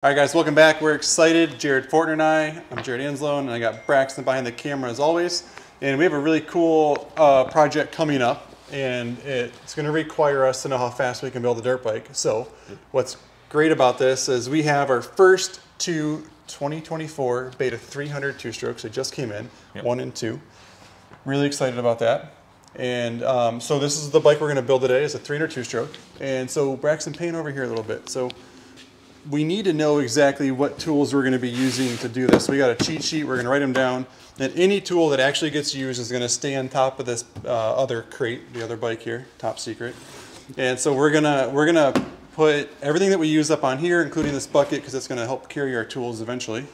All right, guys, welcome back. We're excited. Jared Fortner and I'm Jared Anslone, and I got Braxton behind the camera as always. And we have a really cool project coming up, and it's going to require us to know how fast we can build a dirt bike. So what's great about this is we have our first two 2024 Beta 300 two-strokes. They just came in, 1 and 2. Really excited about that. And so this is the bike we're going to build today. It's a 300 two-stroke. And so Braxton, paint over here a little bit. So we need to know exactly what tools we're going to be using to do this. So we got a cheat sheet. We're going to write them down. And any tool that actually gets used is going to stay on top of this other crate, the other bike here, top secret. And so we're gonna put everything that we use up on here, including this bucket, because it's going to help carry our tools eventually,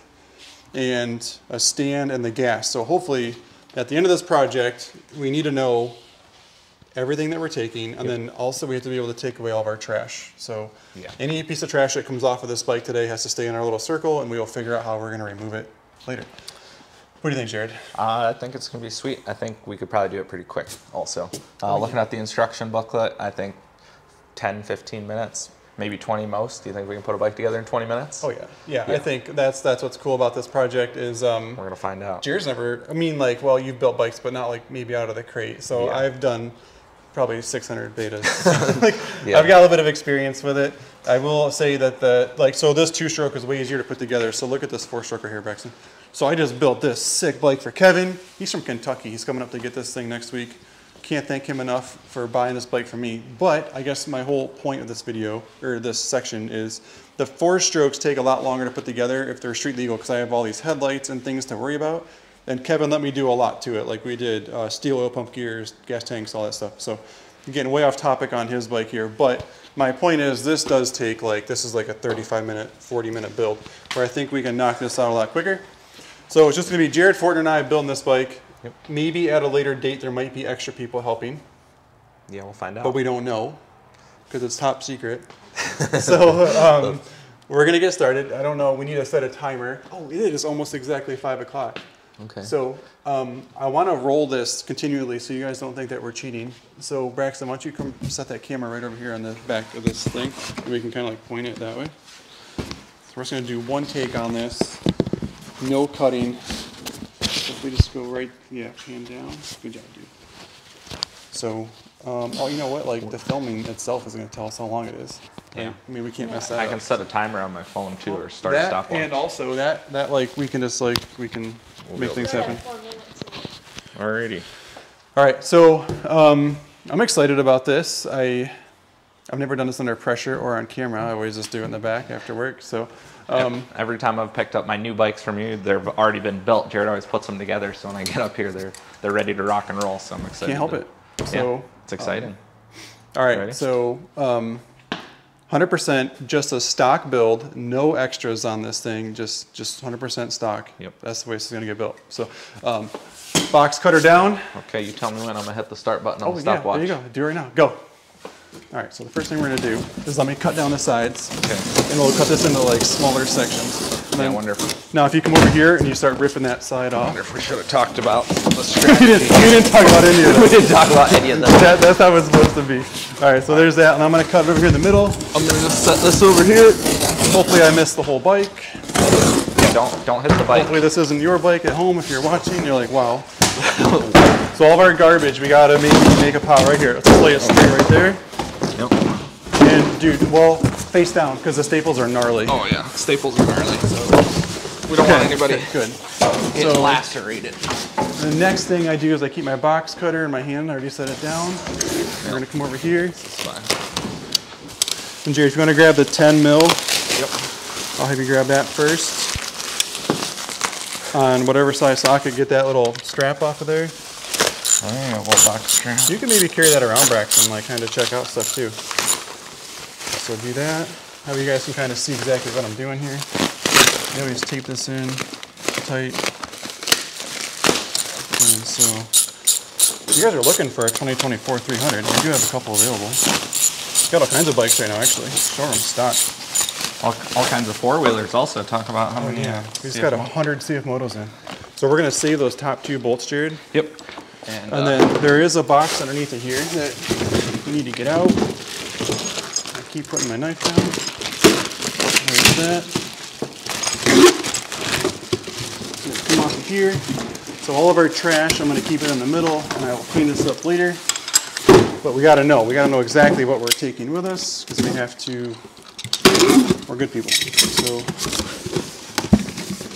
and a stand and the gas. So hopefully, at the end of this project, we need to know everything that we're taking, and then also we have to be able to take away all of our trash. So any piece of trash that comes off of this bike today has to stay in our little circle, and we will figure out how we're going to remove it later. What do you think, Jared? I think it's going to be sweet. I think we could probably do it pretty quick also. Looking at the instruction booklet, I think 10, 15 minutes, maybe 20 most. Do you think we can put a bike together in 20 minutes? Oh yeah. I think that's what's cool about this project is we're going to find out. Jared's never, I mean, like, well, you've built bikes, but not like maybe out of the crate. So I've done probably 600 betas. I've got a little bit of experience with it. I will say that so this two-stroke is way easier to put together. So look at this four-stroker here, Braxton. So I just built this sick bike for Kevin. He's from Kentucky. He's coming up to get this thing next week. Can't thank him enough for buying this bike for me. But I guess my whole point of this video, or this section, is the four-strokes take a lot longer to put together if they're street legal, because I have all these headlights and things to worry about. And Kevin let me do a lot to it, like we did steel oil pump gears, gas tanks, all that stuff. So I'm getting way off topic on his bike here, but my point is this does take this is like a 35-minute, 40-minute build, where I think we can knock this out a lot quicker. So it's just gonna be Jared Fortner and I building this bike. Maybe at a later date there might be extra people helping. Yeah, we'll find out. But we don't know, because it's top secret. So we're gonna get started. I don't know, we need to set a timer. Oh, it is almost exactly 5 o'clock. Okay. So I want to roll this continually so you guys don't think that we're cheating. So Braxton, why don't you come set that camera right over here on the back of this thing, and we can kind of like point it that way. So we're just going to do one take on this, no cutting. So if we just go right, pan down. Good job, dude. So, oh, you know what? Like the filming itself is going to tell us how long it is. Yeah. I mean, we can't mess that up. I can set a timer on my phone too, or start a stopwatch. And also that like we can just we can make things happen. Alrighty. All right, so I'm excited about this. I've never done this under pressure or on camera. I always just do it in the back after work. So every time I've picked up my new bikes from you, they've already been built. Jared always puts them together, so when I get up here, they're ready to rock and roll. So I'm excited. Can't help it. So it's exciting. All right, Ready? so 100% just a stock build, no extras on this thing, just 100% stock. Yep. That's the way this is gonna get built. So box cutter down. Okay, you tell me when I'm gonna hit the start button on the stopwatch. There you go, do it right now, go. All right, so the first thing we're gonna do is let me cut down the sides. Okay. And we'll cut this into like smaller sections. I wonder if, now if you come over here and you start ripping that side off. I wonder if we should have talked about the strategy. we didn't talk about any of that. We didn't talk about any of that. That's how it's supposed to be. All right, so there's that, and I'm gonna cut it over here in the middle. I'm gonna just set this over here. Hopefully I missed the whole bike. Yeah, don't hit the bike. Hopefully this isn't your bike at home. If you're watching, you're like, wow. So all of our garbage, we gotta make a pile right here. Let's lay it straight right there. Yep. And dude, well, face down, because the staples are gnarly. Oh yeah, staples are gnarly, so we don't want anybody getting lacerated. The next thing I do is I keep my box cutter in my hand. I already set it down. We're gonna come over here. This is fine. And Jerry, if you want to grab the 10 mil, yep. I'll have you grab that first. On whatever size socket, get that little strap off of there. Oh, yeah, little box strap. You can maybe carry that around, Braxton, like kind of check out stuff too. So do that. How you guys can kind of see exactly what I'm doing here. Then we just tape this in tight. And so, if you guys are looking for a 2024 300, we do have a couple available. Got all kinds of bikes right now, actually. Showroom stock. All kinds of four-wheelers also. Talk about how many. Yeah, we just got 100 CF motos in. So we're going to save those top 2 bolts, Jared. Yep. And then there is a box underneath it here that we need to get out. I keep putting my knife down. There's that. here. So all of our trash, I'm gonna keep it in the middle, and I will clean this up later. But we gotta know exactly what we're taking with us, because we have to, we're good people.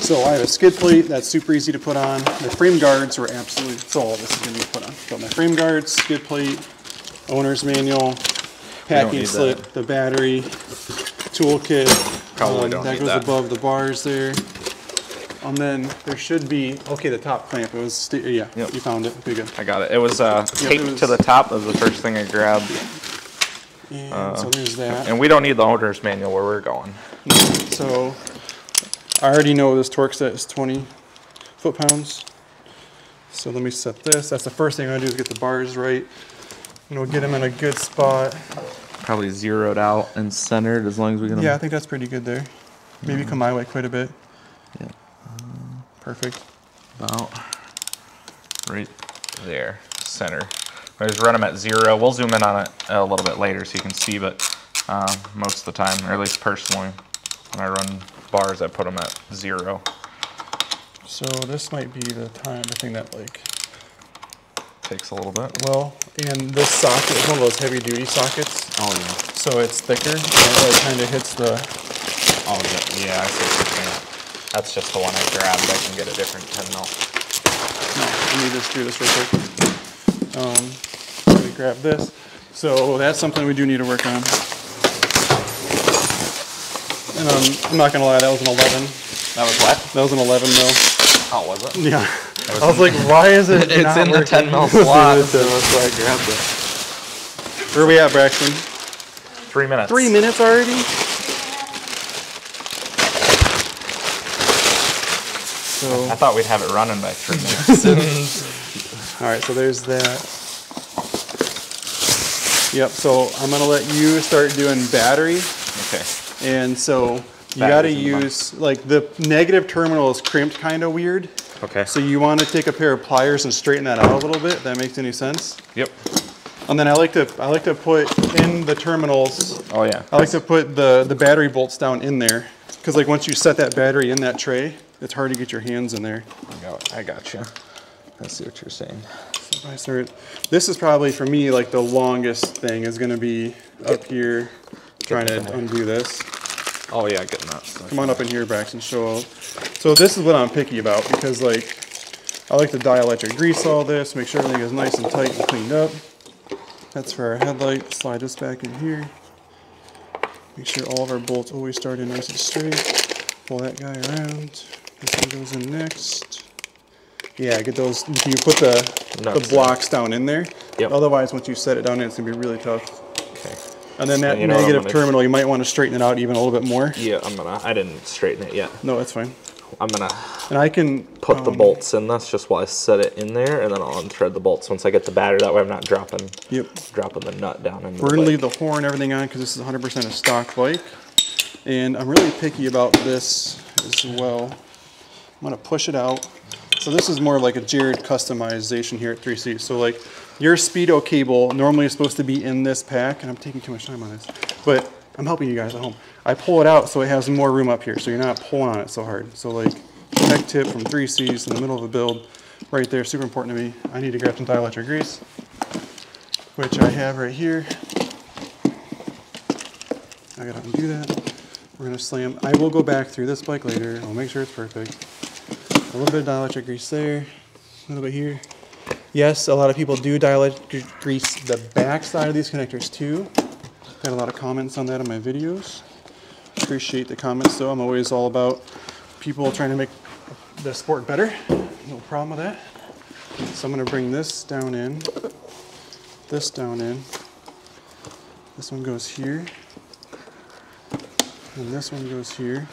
So I have a skid plate that's super easy to put on. The frame guards were absolutely, so all of this is gonna be put on. So my frame guards, skid plate, owner's manual, packing slip, the battery, toolkit. Probably don't that need goes that. above the bars there. And then there should be, okay, the top clamp. It was, yeah, Yep. You found it. Okay, good. I got it. It was taped to the top. That was the first thing I grabbed. And so there's that. And we don't need the owner's manual where we're going. So I already know this torque set is 20 foot-pounds. So let me set this. That's the first thing I'm gonna do is get the bars right. And we'll get them in a good spot. Probably zeroed out and centered as long as we can. Yeah, I think that's pretty good there. Maybe come my way quite a bit. Yeah. Perfect. About right there, center. I just run them at 0. We'll zoom in on it a little bit later so you can see, but most of the time, or at least personally, when I run bars, I put them at 0. So this might be the thing that like takes a little bit. Well, and this socket is one of those heavy duty sockets. Oh yeah. So it's thicker, and it kind of hits the. Oh yeah, I see what you're saying. That's just the one I grabbed. I can get a different 10 mil. No, let me just do this real quick. Let me grab this. So that's something we do need to work on. And I'm not gonna lie, that was an 11. That was what? That was an 11 mil. Oh, was it? Yeah. I was like, why is it It's not in the working? 10 mil slot, so that's why I grabbed it. Where are we at, Braxton? 3 minutes. 3 minutes already? So, I thought we'd have it running by 3 minutes. all right, so there's that. Yep, so I'm gonna let you start doing battery. Okay. And so you gotta use, like the negative terminal is crimped kind of weird. Okay. So you wanna take a pair of pliers and straighten that out a little bit, if that makes any sense. Yep. And then I like to put in the terminals, Oh yeah. I like to put the battery bolts down in there. Cause like once you set that battery in that tray, it's hard to get your hands in there. I got you. I see what you're saying. So if I start, this is probably for me like the longest thing is gonna be up here trying to undo this. Oh yeah, getting that. Come on up in here, Braxton, show out. So this is what I'm picky about because like, I like to dielectric grease all this, make sure everything is nice and tight and cleaned up. That's for our headlight. Slide this back in here. Make sure all of our bolts always start in nice and straight. Pull that guy around. This one goes in next. Yeah, get those, you put the blocks down in there. Yep. Otherwise, once you set it down in, it's gonna be really tough. Okay. And then that negative terminal, you might want to straighten it out even a little bit more. Yeah, I didn't straighten it yet. No, that's fine. I'm gonna And I can put the bolts in. That's just while I set it in there, and then I'll unthread the bolts once I get the battery. That way I'm not dropping the nut down in the We're gonna leave the horn and everything on because this is 100% a stock bike. And I'm really picky about this as well. I'm gonna push it out. So this is more like a Jared customization here at 3C. So like your Speedo cable normally is supposed to be in this pack, and I'm taking too much time on this, but I'm helping you guys at home. I pull it out so it has more room up here, so you're not pulling on it so hard. So like tech tip from 3Cs in the middle of a build, right there, super important to me. I need to grab some dielectric grease, which I have right here. I gotta undo that. We're gonna slam. I will go back through this bike later. I'll make sure it's perfect. A little bit of dielectric grease there, a little bit here. Yes, a lot of people do dielectric grease the back side of these connectors too. Got a lot of comments on that in my videos. Appreciate the comments though. I'm always all about people trying to make the sport better. No problem with that. So I'm gonna bring this down in, this down in. This one goes here. And this one goes here.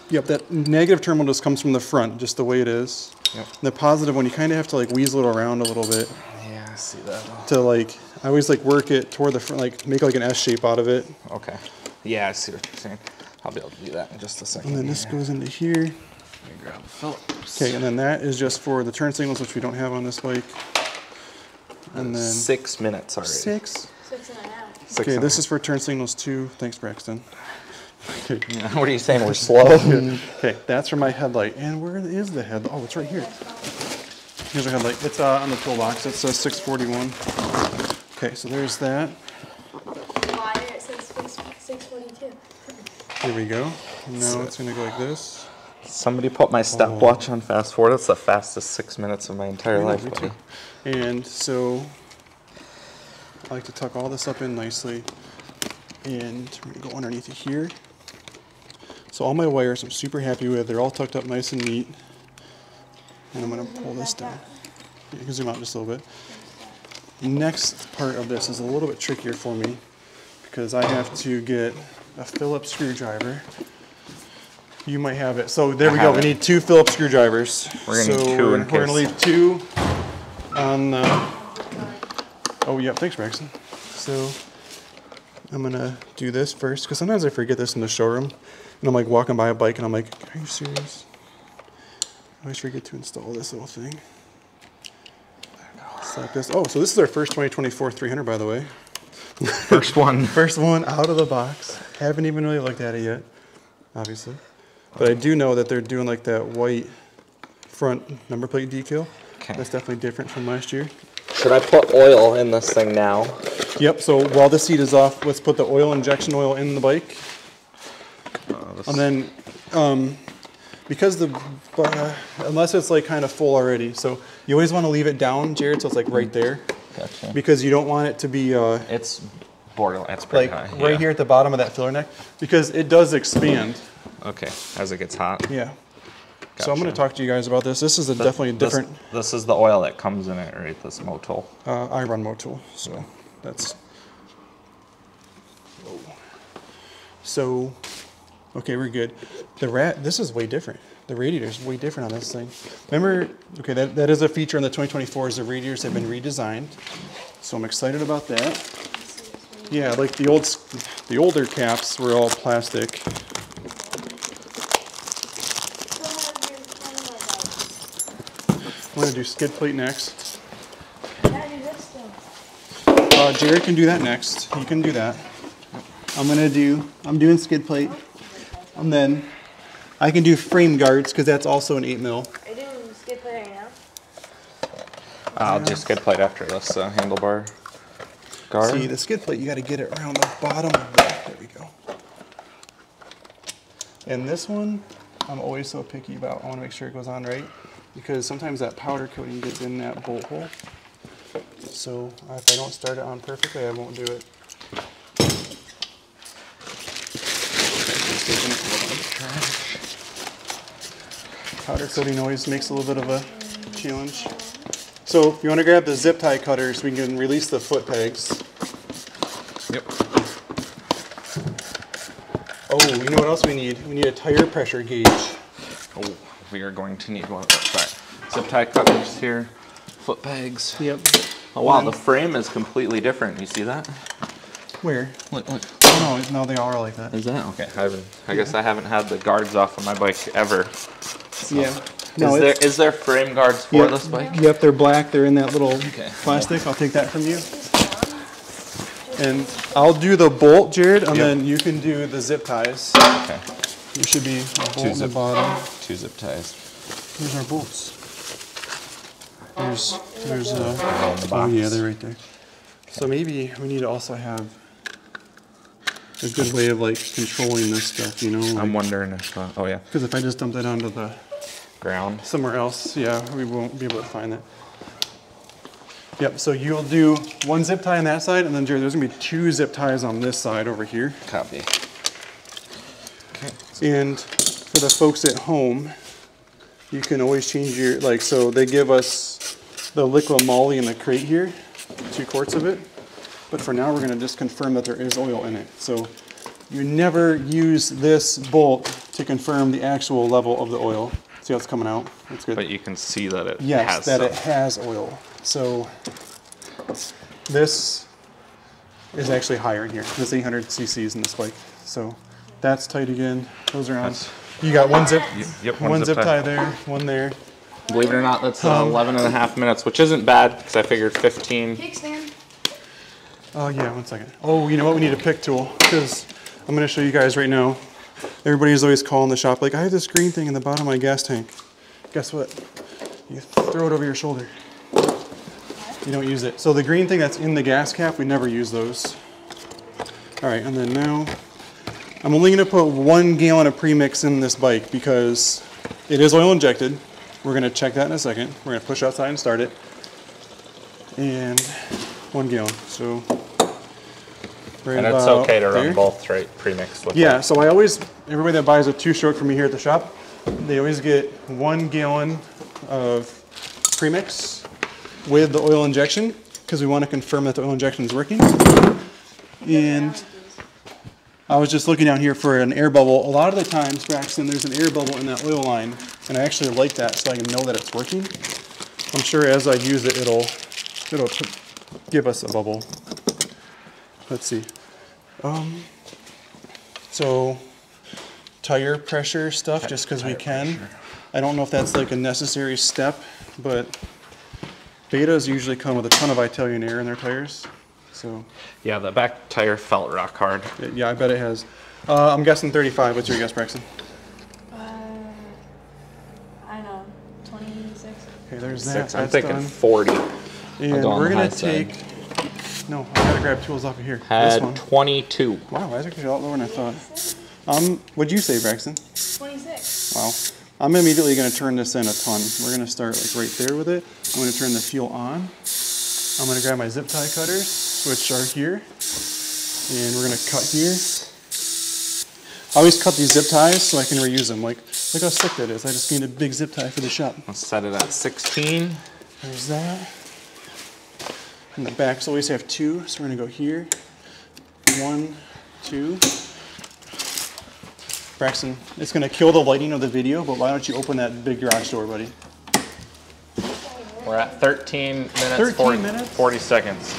Yep, that negative terminal just comes from the front, just the way it is. Yep. The positive one, you kind of have to like weasel it around a little bit. Yeah, I see that. To like, I always like work it toward the front, like make like an S shape out of it. Okay. Yeah, I see what you're saying. I'll be able to do that in just a second. And then this goes into here. Let me grab the Phillips. Okay, and then that is just for the turn signals, which we don't have on this bike. And then 6 minutes already. 6? 6.5. Okay, this is for turn signals too. Thanks, Braxton. Yeah, what are you saying? We're slow? Okay, that's for my headlight. And where is the headlight? Oh, it's right here. Here's our headlight. It's on the toolbox. It says 641. Okay, so there's that. Why it says 642? Here we go. Now it's going to go like this. Somebody put my stopwatch on fast forward. That's the fastest 6 minutes of my entire life. Me too. And so I like to tuck all this up in nicely. And we're going to go underneath it here. So all my wires I'm super happy with. They're all tucked up nice and neat. And I'm going to pull this down. You can zoom out just a little bit. Next part of this is a little bit trickier for me because I have to get a Phillips screwdriver. You might have it. So there we go. We need 2 Phillips screwdrivers. We're going to need 2 in case. We're going to leave 2 on the... Oh, yeah. Thanks, Braxton. So I'm going to do this first because sometimes I forget this in the showroom. And I'm like walking by a bike and I'm like, are you serious? I always forget to install this little thing. Slap this. Oh, so this is our first 2024 300, by the way. First one. First one out of the box. Haven't even really looked at it yet, obviously. But I do know that they're doing like that white front number plate decal. Okay. That's definitely different from last year. Should I put oil in this thing now? Yep, so while the seat is off, let's put the oil, injection oil in the bike. And then, because unless it's like kind of full already, so you always want to leave it down, Jared, so it's like right there. Gotcha. Because you don't want it to be... it's borderline, it's pretty like high. right here at the bottom of that filler neck, because it does expand. Okay, as it gets hot. Yeah. Gotcha. So I'm going to talk to you guys about this. This is definitely different. This is the oil that comes in it, right? This Motul. I run Motul, so that's. Whoa. So, okay, we're good. This is way different. The radiator is way different on this thing. Remember, okay, that is a feature in the 2024 is the radiators have been redesigned. So I'm excited about that. Yeah, like the older caps were all plastic. I'm gonna do skid plate next. Jared can do that next. He can do that. I'm doing skid plate. And then I can do frame guards because that's also an 8 mil. Are you doing skid plate right now? I'll do skid plate after this handlebar guard. See, the skid plate, you got to get it around the bottom of that. There we go. And this one, I'm always so picky about. I want to make sure it goes on right because sometimes that powder coating gets in that bolt hole. So if I don't start it on perfectly, I won't do it. Powder coating always makes a little bit of a challenge. So if you want to grab the zip tie cutters, we can release the foot pegs. Yep. Oh, you know what else we need? We need a tire pressure gauge. Oh, we are going to need one of those. Sorry. Zip tie cutters here, foot pegs. Yep. Oh wow, the frame is completely different. You see that? Where? Look. Oh no, they are like that. Is that? Okay. I guess I haven't had the guards off of my bike ever. So. Yeah. No, is there frame guards for this bike? Yep, they're black. They're in that little plastic. I'll take that from you. And I'll do the bolt, Jared, and then you can do the zip ties. Okay. There should be a bolt in the bottom. 2 zip ties. Here's our bolts. There's oh yeah, they're right there. So maybe we need to also have a good way of like controlling this stuff, you know? Like, I'm wondering if, oh yeah. because if I just dump that onto the ground somewhere else, yeah, we won't be able to find that. Yep, so you'll do 1 zip tie on that side, and then Jared, there's gonna be 2 zip ties on this side over here. Copy. Okay. And for the folks at home, you can always change your, like, so they give us the liquid moly in the crate here, 2 quarts of it. But for now, we're gonna just confirm that there is oil in it. So you never use this bolt to confirm the actual level of the oil. See how it's coming out? That's good. But you can see that it Yes, has that some. it has oil. So this is actually higher in here. This 800 cc's in this bike. So that's tight again. Those are on. You got 1 zip, Yep, one zip tie there, 1 there. Believe it or not, that's 11 and a half minutes, which isn't bad because I figured 15. Kickstand. Oh yeah, 1 second. Oh, you know what? We need a pick tool because I'm going to show you guys right now. Everybody's always calling the shop like, I have this green thing in the bottom of my gas tank. Guess what? You throw it over your shoulder. You don't use it. So the green thing that's in the gas cap, we never use those. All right, and then now, I'm only gonna put 1 gallon of premix in this bike because it is oil injected. We're gonna check that in a second. We're gonna push outside and start it. And 1 gallon, so. Right, and it's okay to run both, right? Premix. Yeah, so I always, everybody that buys a 2-stroke from me here at the shop, they always get 1 gallon of premix with the oil injection because we want to confirm that the oil injection is working. And I was just looking down here for an air bubble. A lot of the times, Braxton, there's an air bubble in that oil line, and I actually like that so I can know that it's working. I'm sure as I use it, it'll give us a bubble. Let's see. So tire pressure stuff, just because we can. I don't know if that's like a necessary step, but betas usually come with a ton of Italian air in their tires. So yeah, the back tire felt rock hard. Yeah, I bet it has. I'm guessing 35. What's your guess, Braxton? I don't know, 26. Okay, there's that. I'm thinking 40. And we're gonna take. No, I gotta grab tools off of here. Had this one. 22. Wow, that's actually a lot lower than I thought. What'd you say, Braxton? 26. Wow. I'm immediately gonna turn this in a ton. We're gonna start like right there with it. I'm gonna turn the fuel on. I'm gonna grab my zip tie cutters, which are here, and we're gonna cut here. I always cut these zip ties so I can reuse them. Like, look how slick that is. I just gained a big zip tie for the shop. Let's set it at 16. There's that. And the backs always have 2, so we're gonna go here. 1, 2. Braxton, it's gonna kill the lighting of the video, but why don't you open that big garage door, buddy? We're at 13 minutes, 13 minutes? 40 seconds.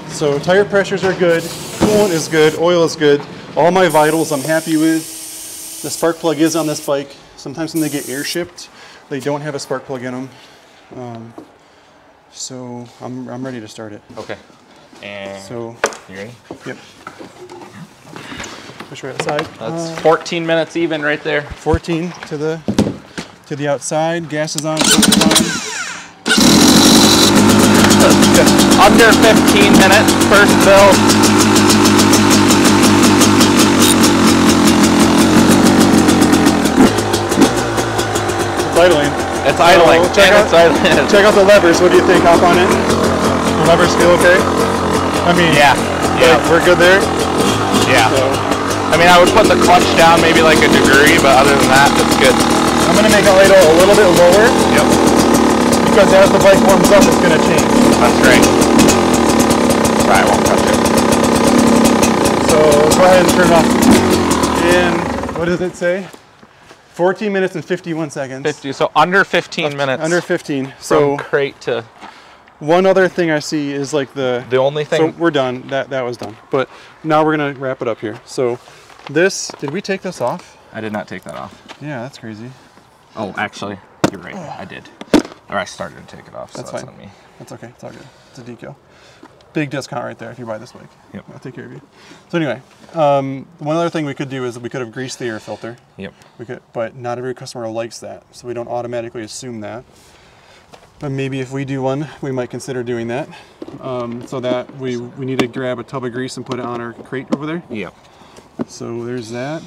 So tire pressures are good, coolant is good, oil is good. All my vitals I'm happy with. The spark plug is on this bike. Sometimes when they get air shipped, they don't have a spark plug in them. So I'm ready to start it. Okay. And so you ready? Yep. Push right outside. That's 14 minutes even right there. 14 to the outside. Gas is on. Is on. Under 15 minutes. First fill. It's idling. It's idling. So check out the levers. What do you think? Hop on it. The levers feel okay? I mean, yeah. We're good there? Yeah. So, I mean, I would put the clutch down maybe like a degree, but other than that, it's good. I'm going to make it idle a little bit lower. Yep. Because as the bike warms up, it's going to change. That's great. Sorry, I won't touch it. So go ahead and turn it off. And what does it say? 14 minutes and 51 seconds. 50, so under 15 minutes. Under 15. So from crate to... One other thing I see is like the only thing. So we're done. That was done. But now we're gonna wrap it up here. So this, did we take this off? I did not take that off. Yeah, that's crazy. Oh, actually, you're right. I did. Or I started to take it off. So That's that's fine. on me. That's okay. It's all good. It's a decal. Big discount right there if you buy this bike. Yep. I'll take care of you. So anyway, one other thing we could do is we could have greased the air filter. Yep. We could, but not every customer likes that, so we don't automatically assume that. But maybe if we do one, we might consider doing that. So that we need to grab a tub of grease and put it on our crate over there. Yep. So there's that.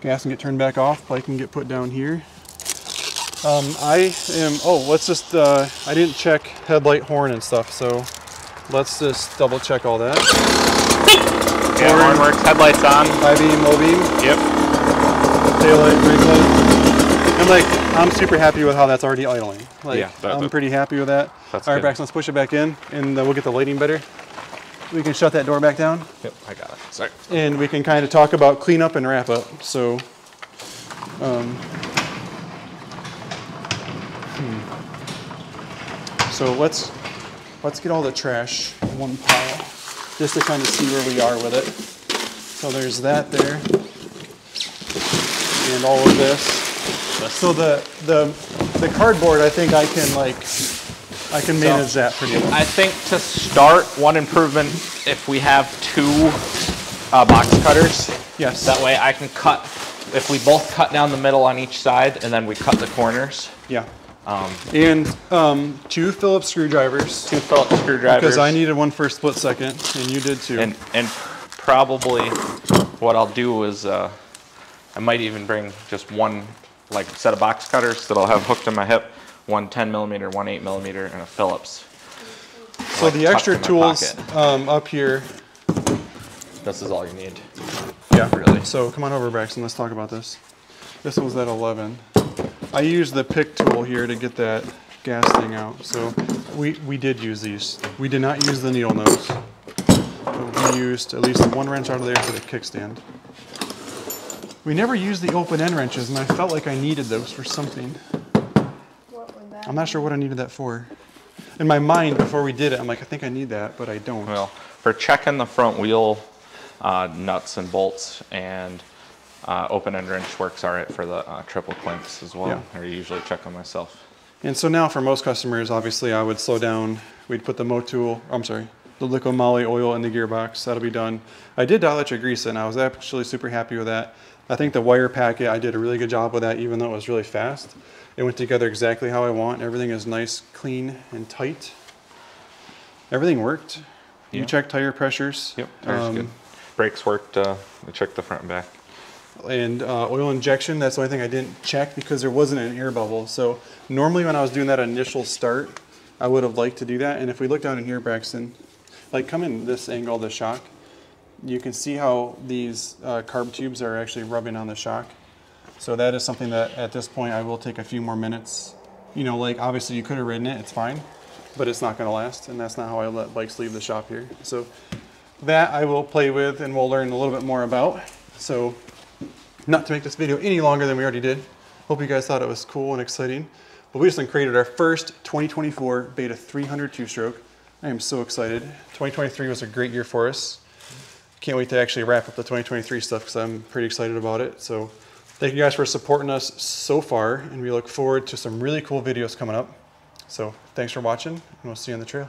Gas can get turned back off. Bike can get put down here. Let's just, I didn't check headlight, horn and stuff, so let's just double check all that. Yeah, horn works, headlights on. High beam, low beam. Yep. Tail light, brake light. And like, I'm super happy with how that's already idling. Like, yeah, I'm pretty happy with that. That's all right, good. Braxton, let's push it back in and we'll get the lighting better. We can shut that door back down. Yep, I got it. Sorry. And we can kind of talk about cleanup and wrap up. So, so let's get all the trash in one pile, just to kind of see where we are with it. So there's that there, and all of this. So the cardboard, I think I can manage that pretty well. I think to start, one improvement, if we have two box cutters, Yes. That way I can cut, if we both cut down the middle on each side and then we cut the corners. Yeah. And 2 Phillips screwdrivers. 2 Phillips screwdrivers. Because I needed one for a split second, and you did too. And probably what I'll do is I might even bring just one like set of box cutters that I'll have hooked in my hip, one 10 millimeter, one 8 millimeter, and a Phillips. So like the extra tucked in my tools pocket. up here. This is all you need. Yeah, really. So come on over, Braxton. Let's talk about this. This was at 11. I used the pick tool here to get that gas thing out. So we did use these. We did not use the needle nose. But we used at least one wrench out of there for the kickstand. We never used the open end wrenches, and I felt like I needed those for something. What would that I'm not sure what I needed that for. In my mind, before we did it, I'm like, I think I need that, but I don't. Well, for checking the front wheel nuts and bolts, and open end wrench works all right for the triple clamps as well. Yeah. I usually check them myself. And so now for most customers, obviously I would slow down. We'd put the the liquid moly oil in the gearbox. That'll be done. I did dielectric grease it, and I was actually super happy with that. I think the wire packet, I did a really good job with that, even though it was really fast. It went together exactly how I want. Everything is nice, clean, and tight. Everything worked. Yeah. You checked tire pressures. Yep, tires good. Brakes worked. I checked the front and back. And oil injection, that's the only thing I didn't check because there wasn't an air bubble. So normally when I was doing that initial start, I would have liked to do that. And if we look down in here, Braxton, like come in this angle of the shock, you can see how these carb tubes are actually rubbing on the shock. So that is something that at this point I will take a few more minutes. You know, like obviously you could have ridden it, it's fine, but it's not gonna last, and that's not how I let bikes leave the shop here. So that I will play with and we'll learn a little bit more about. So not to make this video any longer than we already did. Hope you guys thought it was cool and exciting. But we just created our first 2024 Beta 300 two-stroke. I am so excited. 2023 was a great year for us. Can't wait to actually wrap up the 2023 stuff because I'm pretty excited about it. So thank you guys for supporting us so far, and we look forward to some really cool videos coming up. So thanks for watching, and we'll see you on the trail.